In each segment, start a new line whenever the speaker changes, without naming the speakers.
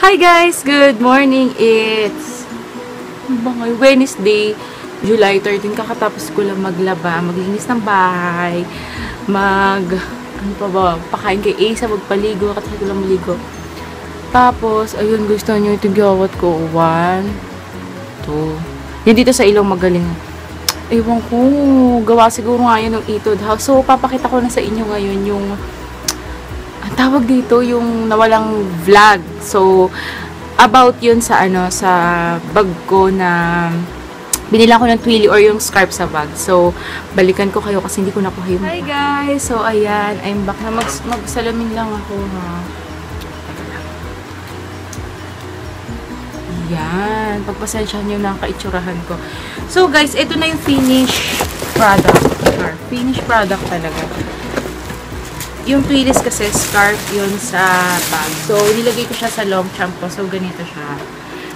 Hi guys! Good morning! It's Wednesday, July 13. Kakatapos ko lang maglaba, maglinis ng bahay, pakain kay Asa, magpaligo, katapos ko lang maligo. Tapos, ayun, gusto nyo itong gawat ko. 1, 2. Yan dito sa ilong magaling. Ewan ko, gawa siguro nga yan ng Itod House. So, papakita ko na sa inyo ngayon yung ang tawag dito, yung nawalang vlog. So, about yun sa sa bag ko na binila ko ng Twilly or yung scarf sa bag. So, balikan ko kayo kasi hindi ko nakuha yung... Hi guys! So, ayan, I'm back na magsalamin lang ako, ha. Yan. Pagpasensya nyo na kaitsurahan ko. So, guys, ito na yung finished product. Finished product talaga. Yung Twillies kasi, scarf yun sa bag. So, nilagay ko siya sa long champ ko. So, ganito siya.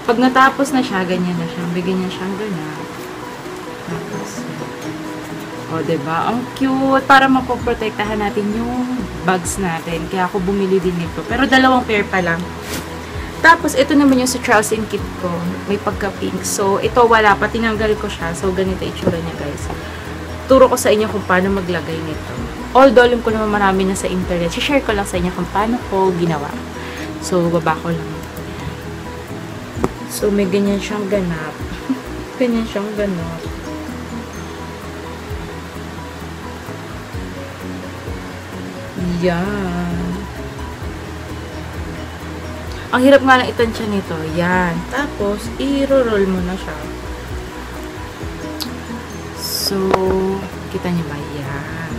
Pag natapos na siya, ganyan na siya. Bigyan niya siyang ganyan. Tapos, o, diba? Ang cute. Para mapoprotektahan natin yung bags natin. Kaya ako bumili din nito. Pero 2 pair pa lang. Tapos, ito naman yung sa Charles & Kit ko. May pagka-pink. So, ito wala pa. Tinanggal ko siya. So, ganito itsura niya, guys. Turo ko sa inyo kung paano maglagay nito. Although, alam ko naman marami na sa internet. Share ko lang sa inyo kung paano ko ginawa. So, baba ko lang. So, may ganyan siyang ganap. Ganyan siyang ganap. Yan. Ang hirap nga lang itansya nito. Yan. Tapos, i-roll mo na siya. So, kita niyo ba? Yan.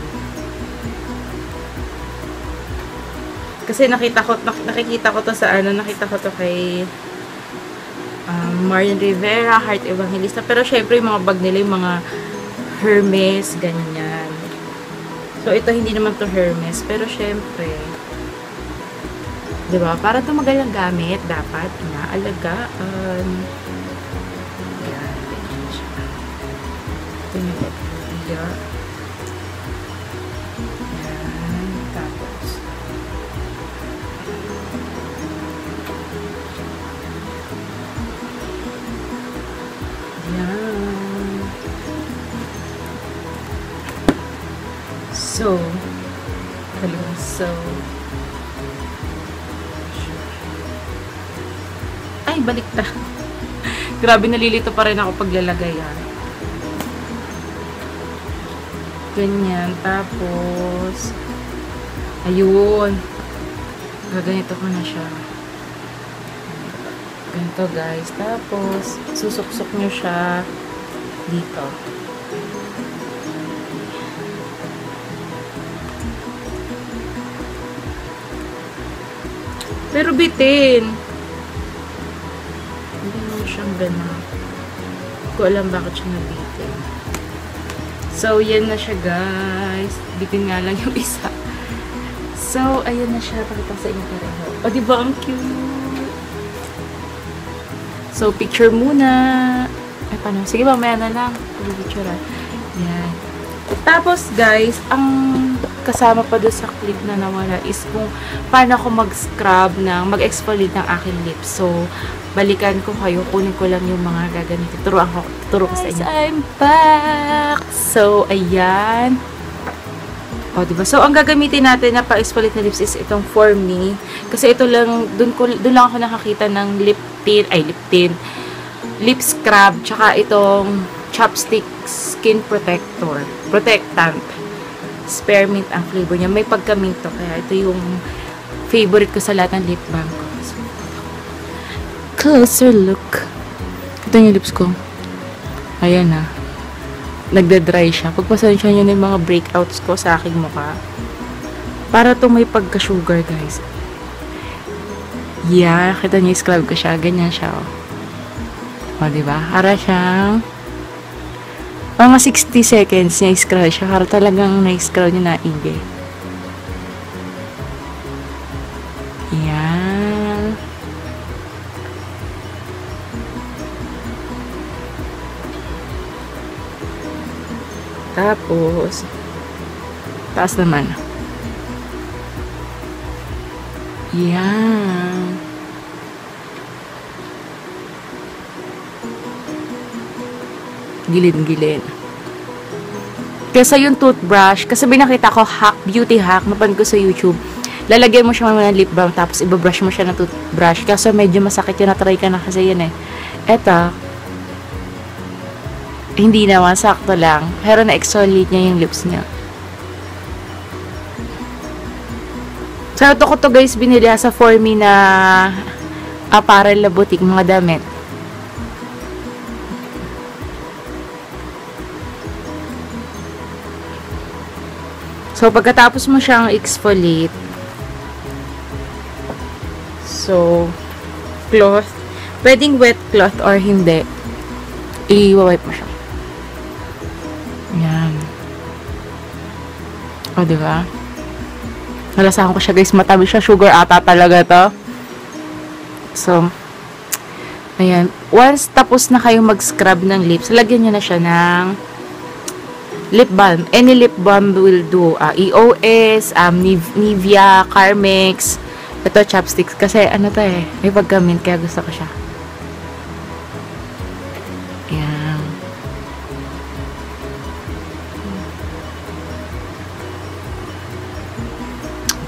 Kasi nakikita ko to sa nakita ko to kay Marian Rivera, Heart Evangelista. Pero syempre, yung mga bag nila, yung mga Hermes, ganyan. So, ito hindi naman to Hermes. Pero syempre, diba? Para tumagal ang gamit, dapat inaalagaan. Yan, ganyan siya. Ito yung pagpapilya. Yan, tapos. Yan. So, ay, baliktad. Grabe, nalilito pa rin ako paglalagay, ha. Ganyan. Tapos, ayun. Gaganito ko na siya. Ganito, guys. Tapos, susuksok nyo siya dito. Pero bitin. Hindi mo siyang ganap. Hindi ko alam bakit siya nabitin. So, yan na siya, guys. Bitin nga lang yung isa. So, ayan na siya. Pakita sa inyo pareho. O, diba? Ang cute. So, picture muna. Ay, paano? Sige, mamaya na lang. Picture. Yan. Tapos, guys, ang kasama pa doon sa clip na nawala is kung paano ako mag-scrub mag-exfoliate ng aking lips. So, balikan ko kayo. Kunin ko lang yung mga gaganito. Turo ko sa inyo. Guys, I'm back! So, ayan. O, diba? So, ang gagamitin natin na pa-exfoliate na lips is itong For Me. Kasi ito lang, doon lang ako nakakita ng lip scrub, tsaka itong chopstick skin protectant. Spearmint ang flavor niya. May pagka-mint to. Kaya ito yung favorite ko sa lahat ng lip balm ko. So, closer look. Ito yung lips ko. Ayan na. Nagda-dry siya. Pagpasensya nyo na yung mga breakouts ko sa aking mukha. Para to may pagka-sugar, guys. Yeah. Kita nyo yung scrub ko siya. Ganyan siya, oh. O, diba? Para siyang mga 60 seconds niya i-scrub siya. Para talagang na-scrub niya na ige. Yan. Tapos, taas naman. Yan. gilid-gilid. Kesa yung toothbrush, kasi binakita ko beauty hack, napan ko sa YouTube. Lalagyan mo siya muna ng lip balm, tapos ibabrush mo siya ng toothbrush. Kasi medyo masakit yun, na-try ka na kasi yan eh. Eto, hindi naman, sakto lang. Pero na-exfoliate niya yung lips niya. So, ito ko to guys, binili sa For Me na apparel na boutique, mga damit. So, pagkatapos mo siyang exfoliate, so, cloth, pwedeng wet cloth or hindi, i-wipe mo siya. Yan. O, diba? Nalasahan ko siya guys, matamis siya, sugar ata talaga to. So, ayan. Once tapos na kayong mag-scrub ng lips, lagyan nyo na siya ng lip balm. Any lip balm will do. EOS, Nivea, Carmex. Ito, chapsticks. Kasi, ano to eh, may pagka-mint, kaya gusto ko siya. Ayan.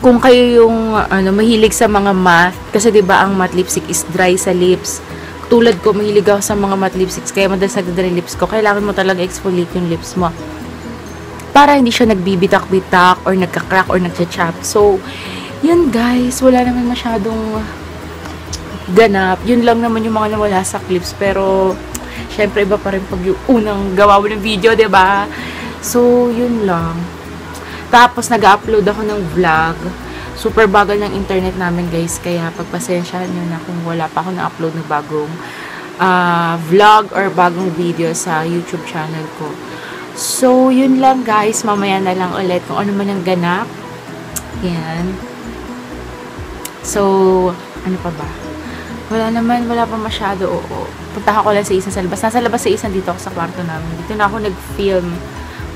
Kung kayo yung, mahilig sa mga matte, kasi diba ang matte lipstick is dry sa lips. Tulad ko, mahilig ako sa mga matte lipsticks, kaya madalas nagdadry lips ko. Kailangan mo talaga exfoliate yung lips mo. Para hindi siya nagbibitak-bitak or nagka-crack or nagcha-chap. So, yun guys, wala naman masyadong ganap. Yun lang naman yung mga nawala sa clips. Pero, syempre iba pa rin pag yung unang gawa mo ng video, diba? So, yun lang. Tapos, nag-upload ako ng vlog. Super bagal ng internet namin guys. Kaya, pagpasensyahan nyo na kung wala pa ako na-upload ng bagong vlog or bagong video sa YouTube channel ko. So, yun lang guys. Mamaya na lang ulit kung ano man ang ganap. Yan. So, ano pa ba? Wala naman, wala pa masyado. Oo. Punta ko lang sa isang sa labas. Nasa labas sa isang dito ako sa kwarto namin. Dito na ako nag-film.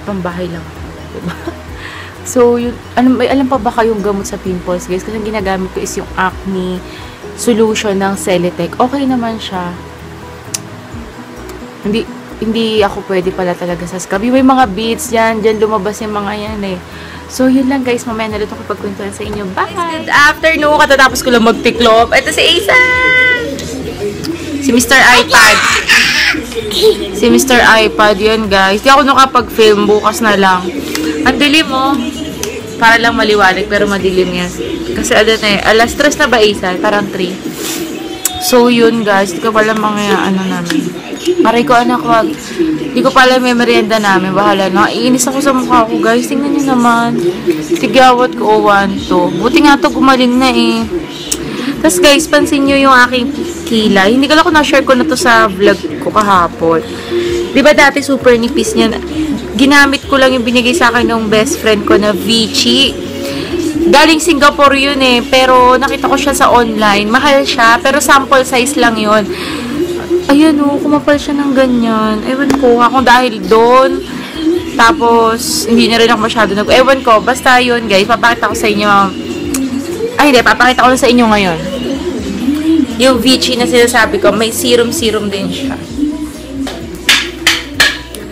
Pambahay lang ako. Diba? So, yun, alam pa ba kayong gamot sa pimples guys? Kasi ang ginagamit ko is yung acne solution ng Celetec. Okay naman siya. Hindi ako pwede pala talaga sa scrub. May mga beads yan. Diyan lumabas yung mga yan eh. So, yun lang guys. Mamaya na rin ako pagkwentuhan sa inyo. Bye! Good afternoon. Katatapos ko lang magtiklop. Ito si Aisan! Si Mr. iPad. Si Mr. iPad. Yan guys. Di ako nakapag-film. Bukas na lang. Ang dilim mo. Para lang maliwanag. Pero madilim yan. Kasi alas 3 na ba Aisan? Parang 3. So, yun guys. Di ko pala mga namin. Aray ko anak, wag. Di ko pala may merienda namin. Bahala na. Iinis ako sa mukha ko, guys. Tingnan nyo naman. Tigawat ko, 1, 2. Buti nga to gumaling na eh. Tapos guys, pansin nyo yung aking kilay. Hindi ko lang na-share ko na to sa vlog ko kahapon. Diba dati super nipis niya. Ginamit ko lang yung binigay sa akin ng best friend ko na Vichy. Galing Singapore yun eh. Pero nakita ko siya sa online. Mahal siya. Pero sample size lang yun. Ayan o, kumapal siya ng ganyan. Ewan ko, ako dahil doon. Tapos, hindi na rin ako masyado ewan ko, basta yun guys, papakita ko sa inyo. Ay hindi, papakita ko sa inyo ngayon. Yung Vichy na sinasabi ko, may serum-serum din siya.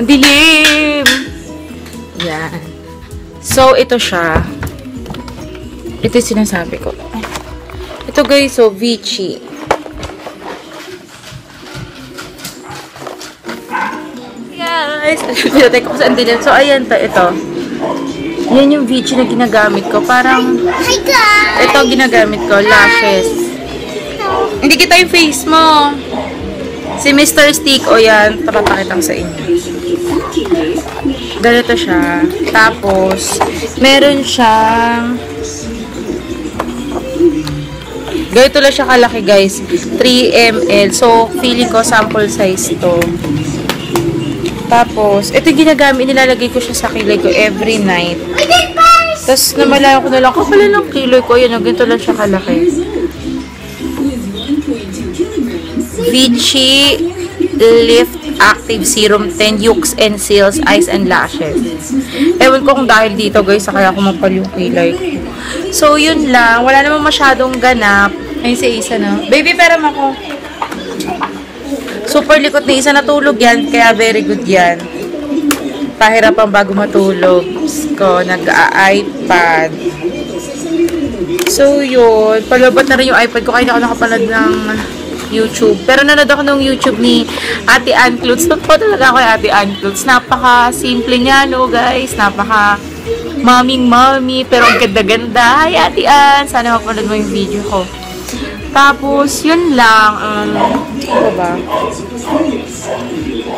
Ang dilim! Yan. So, ito siya. Ito yung sinasabi ko. Ito guys, so Vichy. Guys, pinatay ko sa andinan. So, ayan to, ito. Yan yung Vichy na ginagamit ko. Parang, ito ginagamit ko, lashes. Hindi kita yung face mo. Si Mr. Stick, o yan, papapakita ko sa inyo. Ganito siya. Tapos, meron siyang, ganito lang siya kalaki guys. 3 ml. So, feeling ko sample size to. Tapos, ito yung ginagamit, nilalagay ko siya sa kilay ko every night. Tapos, namalayan ko na lang, kapala ng kilay ko, yan, ganito lang siya kalaki. Vichy Lift Active Serum 10 Yolks and Seals Eyes and Lashes. Ewan ko kung dahil dito, guys, kaya kumapal yung kilay ko. So, yun lang. Wala namang masyadong ganap. Ayun si Isa na. Baby, pera mo ako. Super likot na isa natulog yan, kaya very good yan. Pahirapan bago matulog ko, nag-iPad. So, yun. Palabot na rin yung iPad ko, kaya ako nakapanood ng YouTube. Pero nanood ako ng YouTube ni Ate Ann Klutz. Totoo talaga ako kay Ate Ann Klutz. Napaka-simple niya, no, guys? Napaka-maming-mami. Pero ang ganda-ganda. Hi, Ate Ann! Sana mapanood mo yung video ko. Tapos, yun lang. Ano ba?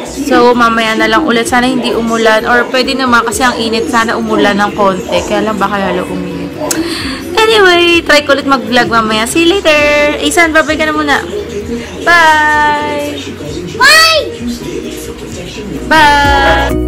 So, mamaya na lang ulit. Sana hindi umulan. Or pwede naman kasi ang init. Sana umulan ng konti. Kaya lang baka lalo uminit. Anyway, try ko ulit mag-vlog mamaya. See you later! Isan, babay ka na muna. Bye! Bye! Bye!